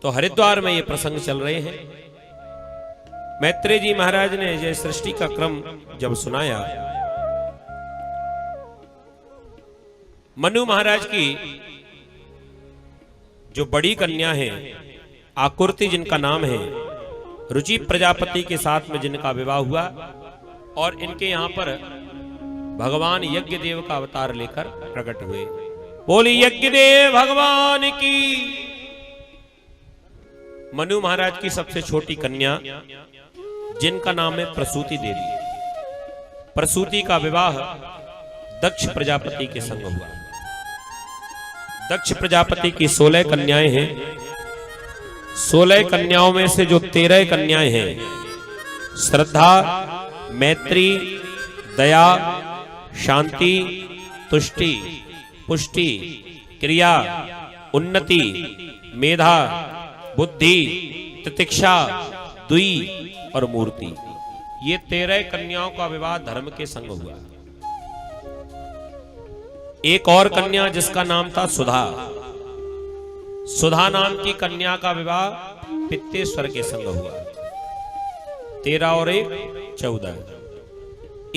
तो हरिद्वार में ये प्रसंग चल रहे हैं। मैत्रेय जी महाराज ने ये सृष्टि का क्रम जब सुनाया, मनु महाराज की जो बड़ी कन्या है आकुर्ति जिनका नाम है, रुचि प्रजापति के साथ में जिनका विवाह हुआ और इनके यहां पर भगवान यज्ञ देव का अवतार लेकर प्रकट हुए। बोली यज्ञ देव भगवान की। मनु महाराज की सबसे छोटी कन्या जिनका नाम है प्रसूति देवी, प्रसूति का विवाह दक्ष प्रजापति के संग हुआ। दक्ष प्रजापति की 16 कन्याएं हैं। 16 कन्याओं में से जो 13 कन्याएं हैं, श्रद्धा, मैत्री, दया, शांति, तुष्टि, पुष्टि, क्रिया, उन्नति, मेधा, बुद्धि, तितिक्षा, द्वि और मूर्ति, ये 13 कन्याओं का विवाह धर्म के संग हुआ। एक और कन्या जिसका नाम था सुधा, सुधा नाम की कन्या का विवाह पित्तेश्वर के संग हुआ। 13 और 1 14।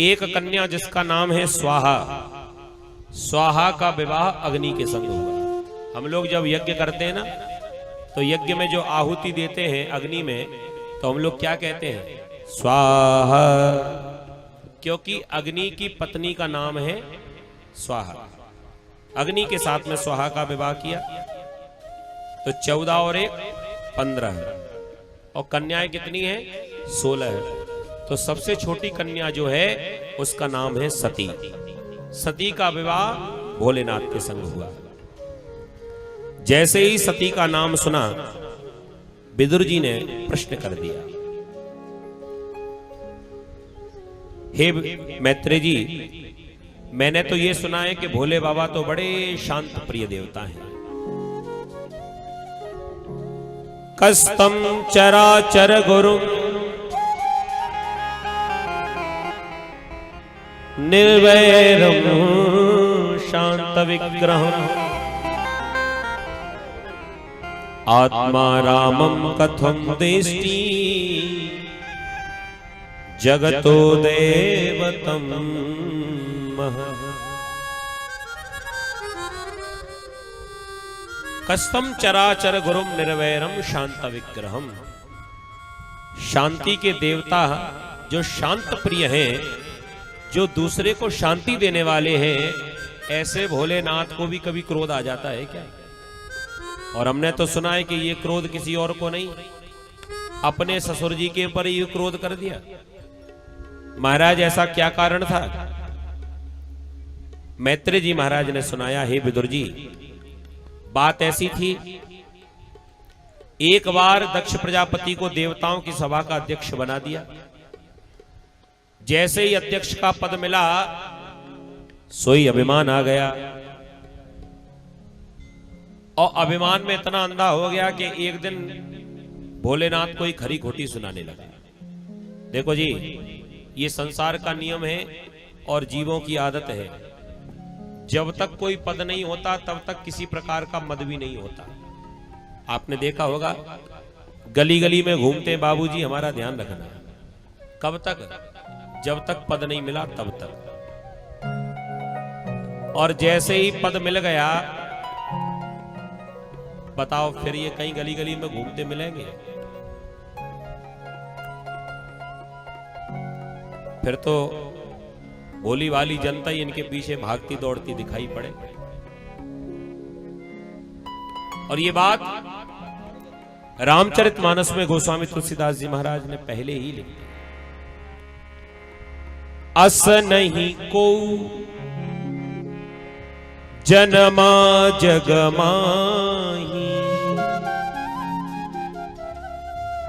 एक कन्या जिसका नाम है स्वाहा, स्वाहा का विवाह अग्नि के संग हुआ। हम लोग जब यज्ञ करते हैं ना, तो यज्ञ में जो आहुति देते हैं अग्नि में, तो हम लोग क्या कहते हैं? स्वाहा, क्योंकि अग्नि की पत्नी का नाम है स्वाहा। अग्नि के साथ में स्वाहा का विवाह किया। तो 14 और 1 15 और कन्याएं कितनी है? 16। तो सबसे छोटी कन्या जो है उसका नाम है सती। सती का विवाह भोलेनाथ के संग हुआ। जैसे ही सती का नाम सुना, विदुर जी ने प्रश्न कर दिया, हे मैत्रेय जी, मैंने तो ये सुना है कि भोले बाबा तो बड़े शांत प्रिय देवता हैं। कस्तम चराचर गुरु निर्वैरम शांत विग्रहम आत्मा रामम कथम देष्टि जगतो देवतम कस्तम चराचर गुरुम निर्वैरम शांत विग्रहम। शांति के देवता जो शांत प्रिय हैं, जो दूसरे को शांति देने वाले हैं, ऐसे भोलेनाथ को भी कभी क्रोध आ जाता है क्या? और हमने तो सुना है कि ये क्रोध किसी और को नहीं, अपने ससुर जी के ऊपर ये क्रोध कर दिया। महाराज ऐसा क्या कारण था? मैत्रेय जी महाराज ने सुनाया, हे विदुर जी, बात ऐसी थी, एक बार दक्ष प्रजापति को देवताओं की सभा का अध्यक्ष बना दिया। जैसे ही अध्यक्ष का पद मिला, सोई अभिमान आ गया और अभिमान में इतना अंधा हो गया कि एक दिन भोलेनाथ को ही खरी खोटी सुनाने लगा। देखो जी, ये संसार का नियम है और जीवों की आदत है, जब तक कोई पद नहीं होता तब तक किसी प्रकार का मद भी नहीं होता। आपने देखा होगा, गली गली में घूमते बाबूजी, हमारा ध्यान रखना। कब तक? जब तक पद नहीं मिला तब तक। और जैसे ही पद मिल गया, बताओ फिर ये कहीं गली गली में घूमते मिलेंगे? फिर तो भोली वाली जनता ही इनके पीछे भागती दौड़ती दिखाई पड़े। और ये बात रामचरितमानस में गोस्वामी तुलसीदास जी महाराज ने पहले ही लिखी। अस नहीं को जनमा जगमाही,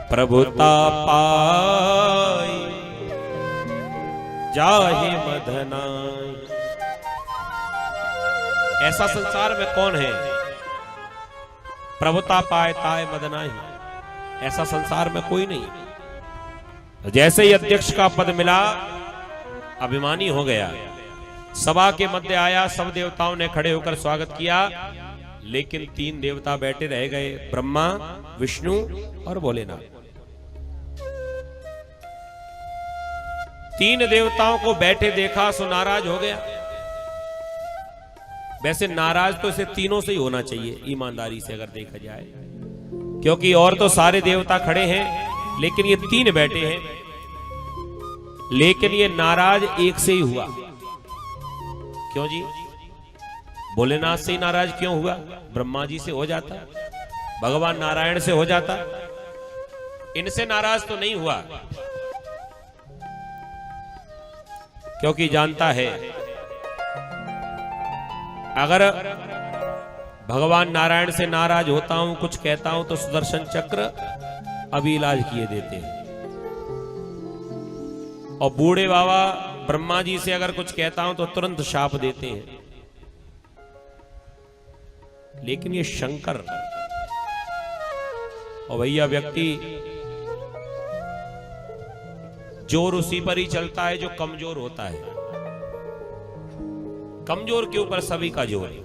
प्रभुता पाई जाहे मदनाई। ऐसा संसार में कौन है? प्रभुता पाए ताए मदनाई, ऐसा संसार में कोई नहीं। जैसे ही अध्यक्ष का पद मिला, अभिमानी हो गया, सभा के मध्य आया, सब देवताओं ने खड़े होकर स्वागत किया। लेकिन 3 देवता बैठे रह गए, ब्रह्मा, विष्णु और भोलेनाथ। 3 देवताओं को बैठे देखा सो नाराज हो गया। वैसे नाराज तो इसे तीनों से ही होना चाहिए, ईमानदारी से अगर देखा जाए, क्योंकि और तो सारे देवता खड़े हैं, लेकिन ये 3 बैठे हैं। लेकिन ये नाराज एक से ही हुआ। क्यों जी? भोलेनाथ से ही नाराज क्यों हुआ? ब्रह्मा जी से हो जाता, भगवान नारायण से हो जाता, इनसे नाराज तो नहीं हुआ। क्योंकि जानता है अगर भगवान नारायण से नाराज होता हूं, कुछ कहता हूं, तो सुदर्शन चक्र अभी इलाज किए देते हैं। और बूढ़े बाबा ब्रह्मा जी से अगर कुछ कहता हूं तो तुरंत शाप देते हैं। लेकिन ये शंकर और भैया व्यक्ति जोर उसी पर ही चलता है जो कमजोर होता है। कमजोर के ऊपर सभी का जोर है।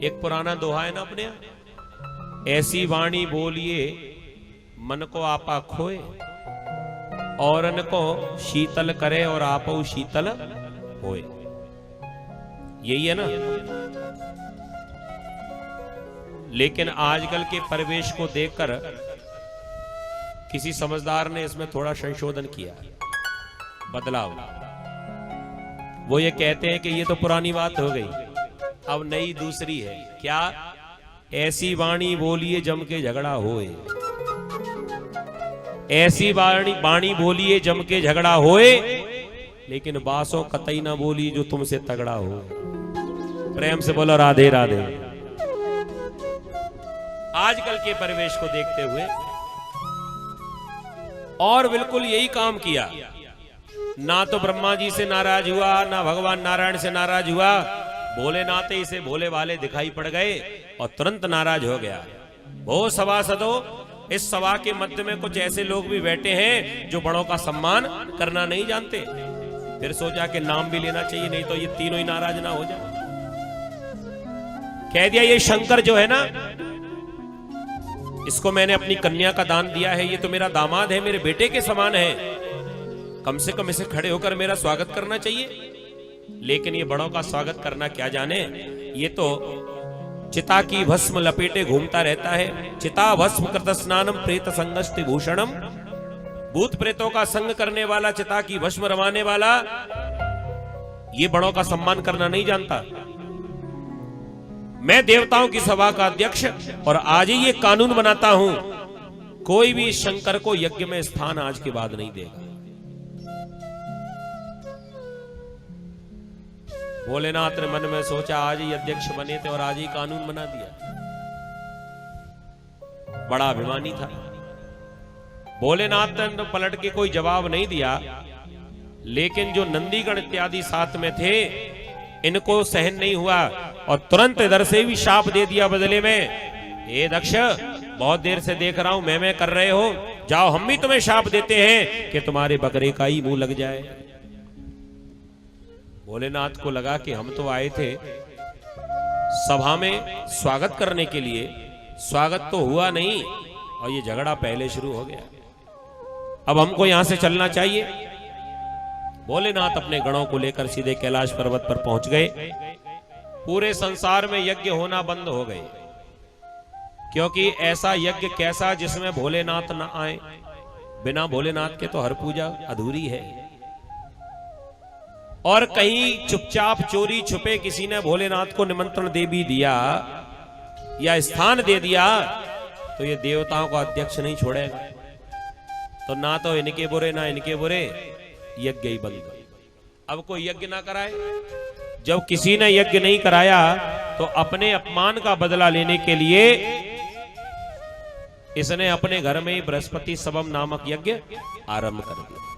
एक पुराना दोहा है ना अपने यहाँ, ऐसी वाणी बोलिए मन को आपा खोए, औरन को शीतल करे और आपो शीतल होए। यही है ना। लेकिन आजकल के परिवेश को देखकर किसी समझदार ने इसमें थोड़ा संशोधन किया, बदलाव। वो ये कहते हैं कि ये तो पुरानी बात हो गई, अब नई दूसरी है। क्या? ऐसी वाणी बोलिए जम के झगड़ा होए, ऐसी वाणी बोलिए जम के झगड़ा होए, लेकिन बासों कतई ना बोली जो तुमसे तगड़ा हो। प्रेम से बोलो राधे राधे। आजकल के परिवेश को देखते हुए और बिल्कुल यही काम किया। ना तो ब्रह्मा जी से नाराज हुआ, ना भगवान नारायण से नाराज हुआ। भोलेनाथ इसे भोले वाले दिखाई पड़ गए और तुरंत नाराज हो गया। वो सभासदों, इस सभा के मध्य में कुछ ऐसे लोग भी बैठे हैं जो बड़ों का सम्मान करना नहीं जानते। फिर सोचा कि नाम भी लेना चाहिए, नहीं तो ये तीनों ही नाराज ना हो जाए। कह दिया ये शंकर जो है ना, इसको मैंने अपनी कन्या का दान दिया है, ये तो मेरा दामाद है, मेरे बेटे के समान है, कम से कम इसे खड़े होकर मेरा स्वागत करना चाहिए। लेकिन ये बड़ों का स्वागत करना क्या जाने, ये तो चिता की भस्म लपेटे घूमता रहता है। चिता भस्म कृत स्नानम प्रेत संगस्ति भूषणम। भूत प्रेतों का संग करने वाला, चिता की भस्म रवाने वाला, ये बड़ों का सम्मान करना नहीं जानता। मैं देवताओं की सभा का अध्यक्ष और आज ही ये कानून बनाता हूं, कोई भी शंकर को यज्ञ में स्थान आज के बाद नहीं देगा। भोलेनाथ ने मन में सोचा, आज ही अध्यक्ष बने थे और आज ही कानून बना दिया। बड़ा अभिमानी था भोलेनाथ ने। पलट के कोई जवाब नहीं दिया, लेकिन जो नंदीगण इत्यादि साथ में थे, इनको सहन नहीं हुआ और तुरंत इधर से भी शाप दे दिया बदले में। ए दक्ष, बहुत देर से देख रहा हूं मैं कर रहे हो, जाओ हम भी तुम्हें शाप देते हैं कि तुम्हारे बकरे का ही मुंह लग जाए। भोलेनाथ को लगा कि हम तो आए थे सभा में स्वागत करने के लिए, स्वागत तो हुआ नहीं और ये झगड़ा पहले शुरू हो गया। अब हमको यहां से चलना चाहिए। भोलेनाथ अपने गणों को लेकर सीधे कैलाश पर्वत पर पहुंच गए। पूरे संसार में यज्ञ होना बंद हो गए, क्योंकि ऐसा यज्ञ कैसा जिसमें भोलेनाथ न आए। बिना भोलेनाथ के तो हर पूजा अधूरी है। और कहीं चुपचाप चोरी छुपे किसी ने भोलेनाथ को निमंत्रण दे भी दिया या स्थान दे दिया, तो ये देवताओं का अध्यक्ष नहीं छोड़ेगा। तो ना तो इनके बुरे ना इनके बुरे, यज्ञ ही बंद। अब कोई यज्ञ ना कराए। जब किसी ने यज्ञ नहीं कराया तो अपने अपमान का बदला लेने के लिए इसने अपने घर में ही बृहस्पति सबम नामक यज्ञ आरंभ कर दिया।